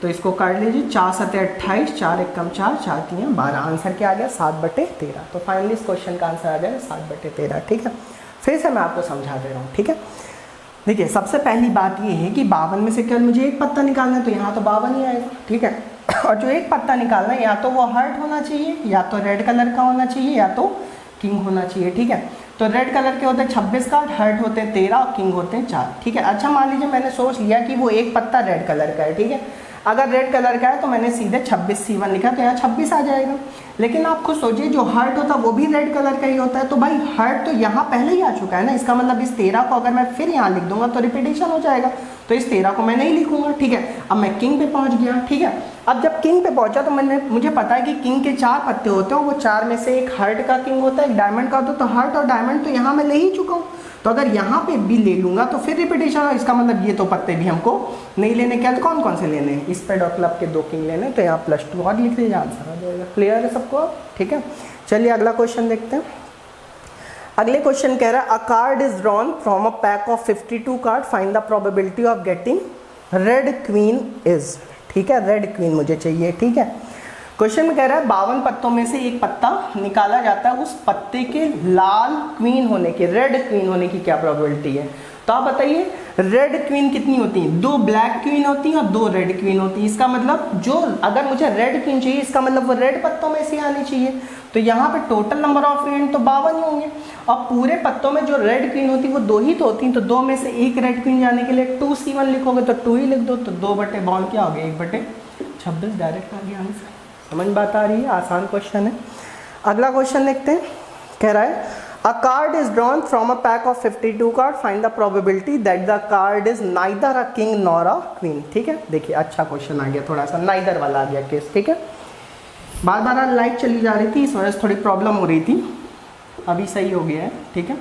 तो इसको काट लीजिए, 4 7 28, 4 1 4, 4 3 12। आंसर क्या आ गया 7/13। तो फाइनली इस क्वेश्चन का आंसर आ जाएगा 7/13, ठीक है। फिर से मैं आपको समझा दे रहा हूँ, ठीक है। देखिए सबसे पहली बात ये है कि 52 में से केवल मुझे एक पत्ता निकालना है, तो यहाँ तो 52 ही आएगा, ठीक है। और जो एक पत्ता निकालना है या तो वो हार्ट होना चाहिए, या तो रेड कलर का होना चाहिए, या तो किंग होना चाहिए, ठीक है। तो रेड कलर के होते हैं 26 कार्ड, हार्ट होते हैं 13 और किंग होते हैं 4, ठीक है। अच्छा मान लीजिए मैंने सोच लिया कि वो एक पत्ता रेड कलर का है, ठीक है। अगर रेड कलर का है तो मैंने सीधे 26 C1 लिखा, तो यहाँ 26 आ जाएगा। लेकिन आप खुद सोचिए जो हार्ट होता है वो भी रेड कलर का ही होता है, तो भाई हार्ट तो यहाँ पहले ही आ चुका है ना, इसका मतलब इस 13 को अगर मैं फिर यहाँ लिख दूंगा तो रिपीटेशन हो जाएगा, तो इस 13 को मैं नहीं लिखूंगा, ठीक है। अब मैं किंग पे पहुंच गया, ठीक है। अब जब किंग पे पहुंचा तो मुझे पता है कि किंग के 4 पत्ते होते हैं, वो 4 में से एक हार्ट का किंग होता है, एक डायमंड का होता है, तो हार्ट और डायमंड तो यहाँ मैं ले ही चुका हूँ, तो अगर यहाँ पे भी ले लूंगा तो फिर रिपीटेशन हो, इसका मतलब ये तो पत्ते भी हमको नहीं लेने, क्या कौन कौन से लेने हैं, स्पेड और क्लब के 2 किंग लेने, तो यहाँ +2 और लिख दीजिए, आंसर आ जाएगा। क्लियर है सबको, ठीक है। चलिए अगला क्वेश्चन देखते हैं। अगले क्वेश्चन कह रहा है a card is drawn from a pack of 52 card, find the probability of getting red queen is, ठीक है। रेड क्वीन मुझे चाहिए, ठीक है। क्वेश्चन में कह रहा है 52 पत्तों में से एक पत्ता निकाला जाता है, उस पत्ते के लाल क्वीन होने की, रेड क्वीन होने की क्या प्रोबेबिलिटी है। तो आप बताइए रेड क्वीन कितनी होती है, 2 ब्लैक क्वीन होती हैं और 2 रेड क्वीन होती है। इसका मतलब जो अगर मुझे रेड क्वीन चाहिए, इसका मतलब वो रेड पत्तों में से आनी चाहिए, तो यहाँ पे टोटल नंबर ऑफ क्वीन तो 52 ही होंगे, और पूरे पत्तों में जो रेड क्वीन होती है वो 2 ही तो होती हैं, तो 2 में से एक रेड क्वीन जाने के लिए 2 C1 लिखोगे तो 2 ही लिख दो, तो 2/बाउंड क्या हो गया, 1/26 डायरेक्ट आ गया आंसर। समझ बात आ रही है, आसान क्वेश्चन है। अगला क्वेश्चन देखते हैं, कह रहा है a card is drawn from a pack of 52 card, find the probability that the card is neither a king nor a queen, ठीक है। देखिए अच्छा क्वेश्चन आ गया, थोड़ा सा नाइदर वाला आ गया केस, ठीक है। बार बार लाइट चली जा रही थी, इस वजह से थोड़ी प्रॉब्लम हो रही थी, अभी सही हो गया है, ठीक है।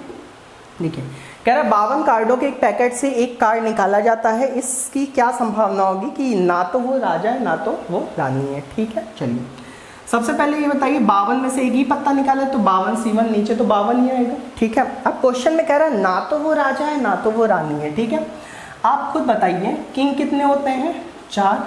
देखिए कह रहा है 52 कार्डों के एक पैकेट से एक कार्ड निकाला जाता है, इसकी क्या संभावना होगी कि ना तो वो राजा है ना तो वो रानी है, ठीक है। चलिए सबसे पहले ये बताइए 52 में से एक ही पत्ता निकाला है, तो 52 C1 नीचे तो 52 ही आएगा, ठीक है। अब क्वेश्चन में कह रहा है ना तो वो राजा है ना तो वो रानी है, ठीक है। आप खुद बताइए किंग कितने होते हैं, 4,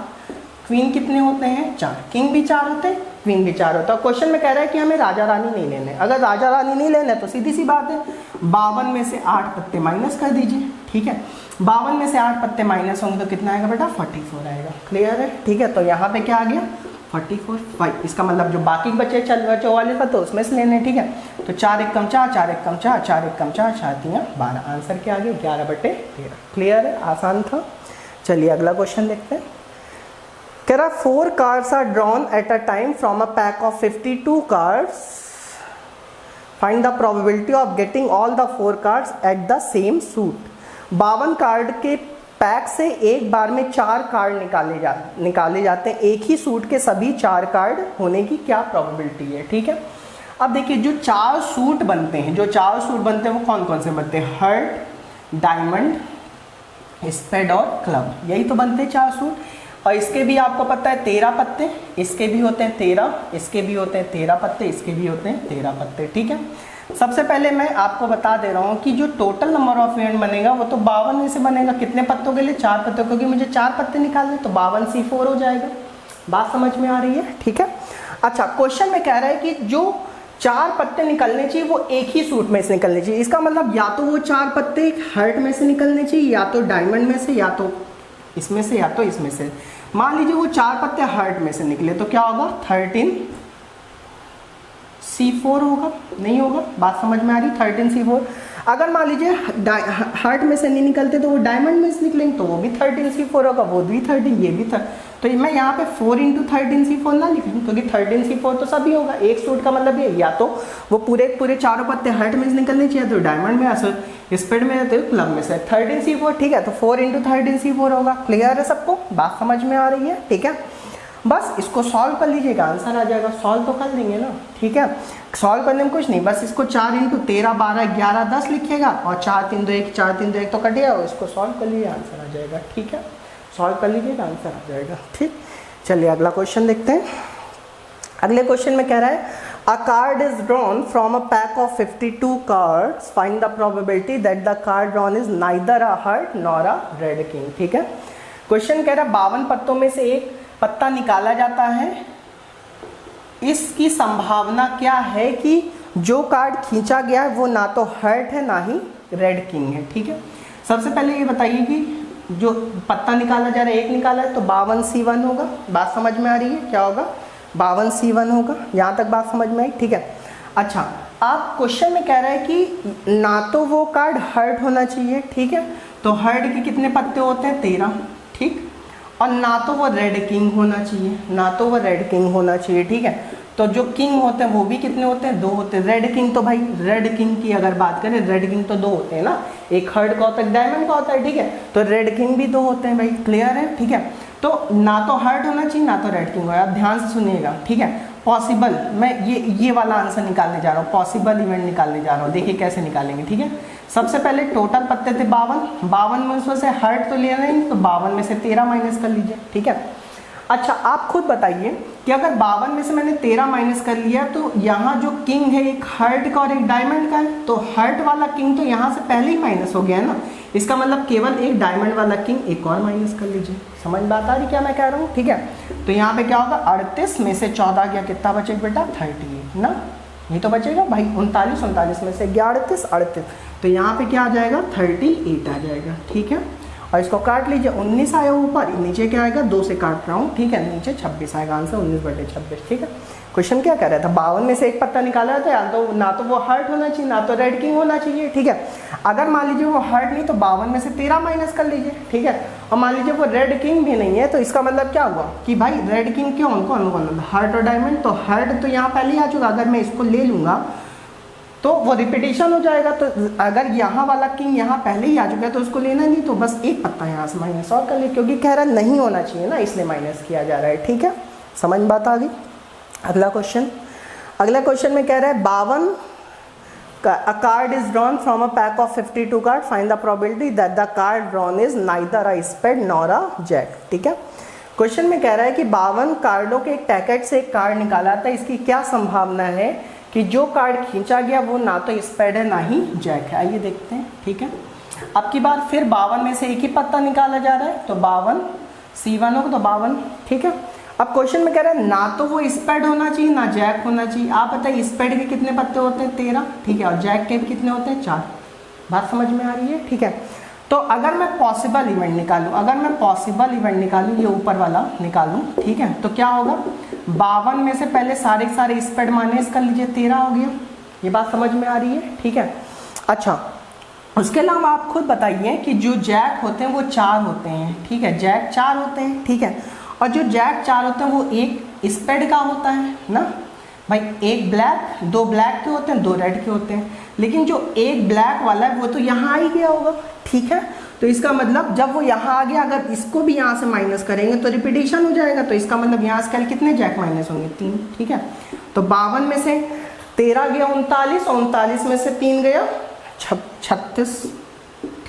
क्वीन कितने होते हैं, 4, किंग भी 4 होते हैं, क्वीन भी 4 होता है। क्वेश्चन में कह रहा है कि हमें राजा रानी नहीं लेने, अगर राजा रानी नहीं लेने तो सीधी सी बात है 52 में से 8 पत्ते माइनस कर दीजिए, ठीक है। 52 में से 8 पत्ते माइनस होंगे तो कितना आएगा बेटा, 44 आएगा। क्लियर है, ठीक है। तो यहाँ पे क्या आ गया 44, 5, इसका मतलब जो बाकी बचे 44 पत्ते उसमें से लेने, ठीक है। तो 4 1 कम 4, 4 1 कम 4, 4 1 कम 4, 4 3 12, आंसर क्या आ गया 11/13। क्लियर है, आसान था। चलिए अगला क्वेश्चन देखते हैं। कह रहा 4 cards are drawn at a time from a pack of 52 cards, find the probability of getting all the 4 cards at the same suit. 52 card के पैक से एक बार में 4 कार्ड निकाले जाते हैं, एक ही सूट के सभी 4 कार्ड होने की क्या प्रोबेबिलिटी है, ठीक है। अब देखिए जो 4 सूट बनते हैं, वो कौन कौन से बनते हैं, हार्ट, डायमंड, स्पेड और क्लब, यही तो बनते हैं 4 सूट। और इसके भी आपको पता है 13 पत्ते, इसके भी होते हैं 13, इसके भी होते हैं 13 पत्ते, इसके भी होते हैं 13 पत्ते, ठीक है। सबसे पहले मैं आपको बता दे रहा हूँ कि जो टोटल नंबर ऑफ इवेंट बनेगा वो तो 52 में से बनेगा, कितने पत्तों के लिए, 4 पत्तों, क्योंकि मुझे 4 पत्ते निकालने, तो 52 C4 हो जाएगा। बात समझ में आ रही है, ठीक है। अच्छा क्वेश्चन में कह रहा है कि जो 4 पत्ते निकलने चाहिए वो एक ही सूट में से निकलने चाहिए, इसका मतलब या तो वो 4 पत्ते हार्ट में से निकलने चाहिए, या तो डायमंड में से, या तो इसमें से, या तो इसमें से। मान लीजिए वो 4 पत्ते हार्ट में से निकले तो क्या होगा, 13 C4 होगा, नहीं होगा। बात समझ में आ रही, 13 C4। अगर मान लीजिए हार्ट में से नहीं निकलते तो वो डायमंड में से निकलेंगे, तो वो भी 13 C4 होगा, वो भी 13, ये भी था। तो मैं यहाँ पे 4 × 13 C4 ना लिखूँ, क्योंकि 13 C4 तो सभी होगा। एक सूट का मतलब ये, या तो वो पूरे चारों पत्ते हार्ट में से निकलने चाहिए, तो डायमंड में ऐसे स्पेड में रहते हो, क्लब में से 13 C4, ठीक है। तो 4 × 13 C4 होगा। क्लियर है सबको, बात समझ में आ रही है, ठीक है। बस इसको सॉल्व कर लीजिएगा, आंसर आ जाएगा। सॉल्व तो कर देंगे ना, ठीक है। सॉल्व करने में कुछ नहीं, बस इसको 4 × 13 12 11 10 लिखिएगा, और 4 3 2 1 4 3 2 1 तो कटिएगा, इसको सॉल्व कर लीजिए, आंसर आ जाएगा, ठीक है। सॉल्व कर लीजिएगा, आंसर आ जाएगा, ठीक। चलिए अगला क्वेश्चन देखते हैं। अगले क्वेश्चन में कह रहा है a card is drawn from a pack of 52 cards, find the probability that the card drawn is neither a heart nor a red king, ठीक है। क्वेश्चन कह रहा है 52 पत्तों में से एक पत्ता निकाला जाता है, इसकी संभावना क्या है कि जो कार्ड खींचा गया है वो ना तो हार्ट है ना ही रेड किंग है, ठीक है। सबसे पहले ये बताइए कि जो पत्ता निकाला जा रहा है, एक निकाला है, तो 52C1 होगा। बात समझ में आ रही है? क्या होगा? 52C1 होगा। यहाँ तक बात समझ में आई? ठीक है। अच्छा, आप क्वेश्चन में कह रहा है कि ना तो वो कार्ड हर्ट होना चाहिए, ठीक है, तो हर्ट के कितने पत्ते होते हैं? 13, ठीक, और ना तो वो रेड किंग होना चाहिए, ना तो वो रेड किंग होना चाहिए, ठीक है। तो जो किंग होते हैं वो भी कितने होते हैं? 2 होते हैं। रेड किंग तो भाई, रेड किंग की अगर बात करें, रेड किंग तो 2 होते हैं ना, एक हर्ट का होता है, डायमंड का होता है, ठीक है, तो रेड किंग भी 2 होते हैं भाई, क्लियर है? ठीक है, तो ना तो हर्ट होना चाहिए ना तो रेड किंग होगा। आप ध्यान से सुनिएगा, ठीक है। पॉसिबल, मैं ये वाला आंसर निकालने जा रहा हूँ, पॉसिबल इवेंट निकालने जा रहा हूँ। देखिए कैसे निकालेंगे, ठीक है। सबसे पहले टोटल पत्ते थे 52 में उसमें से हर्ट तो लेना नहीं, तो 52 में से 13 माइनस कर लीजिए, ठीक है। अच्छा, आप खुद बताइए कि अगर 52 में से मैंने 13 माइनस कर लिया तो यहाँ जो किंग है एक हर्ट का और एक डायमंड का है, तो हर्ट वाला किंग तो यहाँ से पहले ही माइनस हो गया है ना, इसका मतलब केवल एक डायमंड वाला किंग एक और माइनस कर लीजिए। समझ बात आ रही क्या मैं कह रहा हूँ? ठीक है, तो यहाँ पे क्या होगा? 38 में से 14 गया, कितना बचेगा बेटा? 38 ना, ये तो बचेगा भाई। 39 में से 38, तो यहाँ पे क्या आ जाएगा? 38 आ जाएगा, ठीक है। और इसको काट लीजिए, 19 आया ऊपर, नीचे क्या आएगा? 2 से काट रहा हूँ, ठीक है, नीचे 26 आएगा आंसर, 19/26, ठीक है। क्वेश्चन क्या कर रहा था? 52 में से एक पत्ता निकाला था, या तो ना तो वो हर्ट होना चाहिए ना तो रेड किंग होना चाहिए, ठीक है। अगर मान लीजिए वो हर्ट नहीं तो 52 में से 13 माइनस कर लीजिए, ठीक है। और मान लीजिए वो रेड किंग भी नहीं है, तो इसका मतलब क्या हुआ कि भाई रेड किंग क्यों? कौन? हर्ट और डायमंड, तो हर्ट तो यहाँ पहले ही आ चुका, अगर मैं इसको ले लूँगा तो वो रिपीटेशन हो जाएगा। तो अगर यहाँ वाला किंग यहाँ पहले ही आ चुका है तो उसको लेना नहीं, तो बस एक पत्ता यहाँ से माइनस और कर ले, क्योंकि कह रहा नहीं होना चाहिए ना, इसलिए माइनस किया जा रहा है, ठीक है। समझ बात आ गई? अगला क्वेश्चन में कह रहा है 52 a card is drawn from a pack of 52 cards, find the probability that the card drawn is neither a spade nor a jack, ठीक है। क्वेश्चन में कह रहा है कि 52 कार्डों के एक पैकेट से एक कार्ड निकाला था, इसकी क्या संभावना है कि जो कार्ड खींचा गया वो ना तो स्पेड है ना ही जैक है। आइए देखते हैं, ठीक है। अब की बार फिर 52 में से एक ही पत्ता निकाला जा रहा है, तो 52C1 होगा, तो 52, ठीक है। अब क्वेश्चन में कह रहा है ना तो वो स्पेड होना चाहिए ना जैक होना चाहिए। आप बताइए स्पेड के कितने पत्ते होते हैं? 13, ठीक है, और जैक के भी कितने होते हैं? 4। बात समझ में आ रही है? ठीक है। तो अगर मैं पॉसिबल इवेंट निकालूं, ये ऊपर वाला निकालूं, ठीक है, तो क्या होगा? 52 में से पहले सारे स्पेड माइनस कर लीजिए, 13 हो गया। ये बात समझ में आ रही है? ठीक है। अच्छा, उसके अलावा आप खुद बताइए कि जो जैक होते हैं वो 4 होते हैं, ठीक है, जैक 4 होते हैं, ठीक है। और जो जैक 4 होते हैं वो एक स्पेड का होता है ना भाई, एक ब्लैक, 2 ब्लैक के होते हैं, 2 रेड के होते हैं, लेकिन जो एक ब्लैक वाला है वो तो यहाँ आ ही गया होगा, ठीक है। तो इसका मतलब जब वो यहाँ आ गया, अगर इसको भी यहाँ से माइनस करेंगे तो रिपीटेशन हो जाएगा, तो इसका मतलब यहाँ से कल कितने जैक माइनस होंगे? 3, ठीक है। तो 52 में से 13 गया 39, और 39 में से 3 गया 36,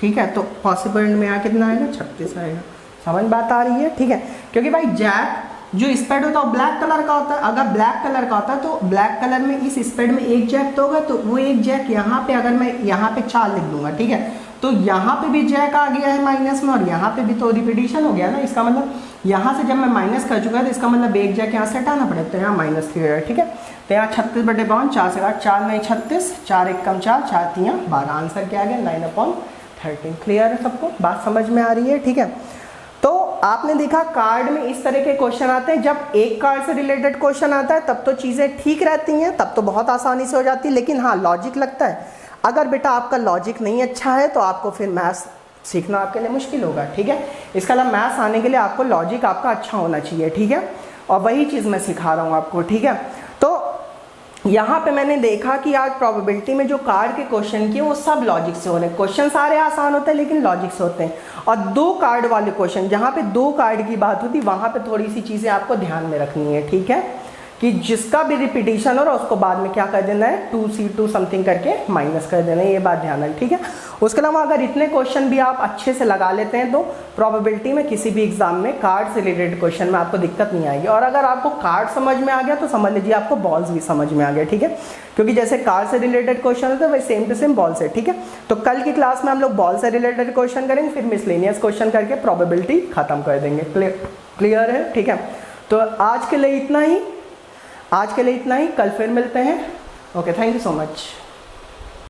ठीक है। तो पॉसिबल में यहाँ कितना आएगा? 36 आएगा। समझ बात आ रही है? ठीक है, क्योंकि भाई जैक जो स्पेड होता है वो ब्लैक कलर का होता है। अगर ब्लैक कलर का होता है तो ब्लैक कलर में इस स्पेड में एक जैक तो होगा, तो वो एक जैक यहाँ पे, अगर मैं यहाँ पे 4 लिख दूंगा, ठीक है, तो यहाँ पे भी जैक आ गया है माइनस में, और यहाँ पे भी तो रिपीटेशन हो गया ना। इसका मतलब यहाँ से जब मैं माइनस कर चुका है तो इसका मतलब एक जैक यहाँ से हटाना पड़ेगा, तो यहाँ -3 है, ठीक है। तो यहाँ 36/52, 4 से 8, 4 में 36, 4 1 कम 4, 4 3 12, आंसर क्या आ गया? 9/13। क्लियर है सबको? बात समझ में आ रही है? ठीक है। तो आपने देखा कार्ड में इस तरह के क्वेश्चन आते हैं, जब एक कार्ड से रिलेटेड क्वेश्चन आता है तब तो चीज़ें ठीक रहती हैं, तब तो बहुत आसानी से हो जाती है, लेकिन हाँ लॉजिक लगता है। अगर बेटा आपका लॉजिक नहीं अच्छा है तो आपको फिर मैथ्स सीखना आपके लिए मुश्किल होगा, ठीक है। इसका मतलब मैथ्स आने के लिए आपको लॉजिक आपका अच्छा होना चाहिए, ठीक है, और वही चीज़ मैं सिखा रहा हूँ आपको, ठीक है। तो यहाँ पे मैंने देखा कि आज प्रोबेबिलिटी में जो कार्ड के क्वेश्चन किए वो सब लॉजिक से हो रहे हैं। क्वेश्चन सारे आसान होते हैं लेकिन लॉजिक से होते हैं, और 2 कार्ड वाले क्वेश्चन जहाँ पे 2 कार्ड की बात होती है वहाँ पे थोड़ी सी चीज़ें आपको ध्यान में रखनी है, ठीक है, कि जिसका भी रिपीटेशन हो रहा है उसको बाद में क्या कर देना है? 2C2 समथिंग करके माइनस कर देना है, ये बात ध्यान रखें, ठीक है। उसके अलावा अगर इतने क्वेश्चन भी आप अच्छे से लगा लेते हैं तो प्रोबेबिलिटी में किसी भी एग्जाम में कार्ड से रिलेटेड क्वेश्चन में आपको दिक्कत नहीं आएगी। और अगर आपको कार्ड समझ में आ गया तो समझ लीजिए आपको बॉल्स भी समझ में आ गया, ठीक है, क्योंकि जैसे कार्ड से रिलेटेड क्वेश्चन होते हैं वही सेम टू सेम बॉल से, ठीक है। तो कल की क्लास में हम लोग बॉल से रिलेटेड क्वेश्चन करेंगे, फिर मिसलेनियस क्वेश्चन करके प्रोबेबिलिटी खत्म कर देंगे। क्लियर है? ठीक है। तो आज के लिए इतना ही, कल फिर मिलते हैं। Okay, thank you so much.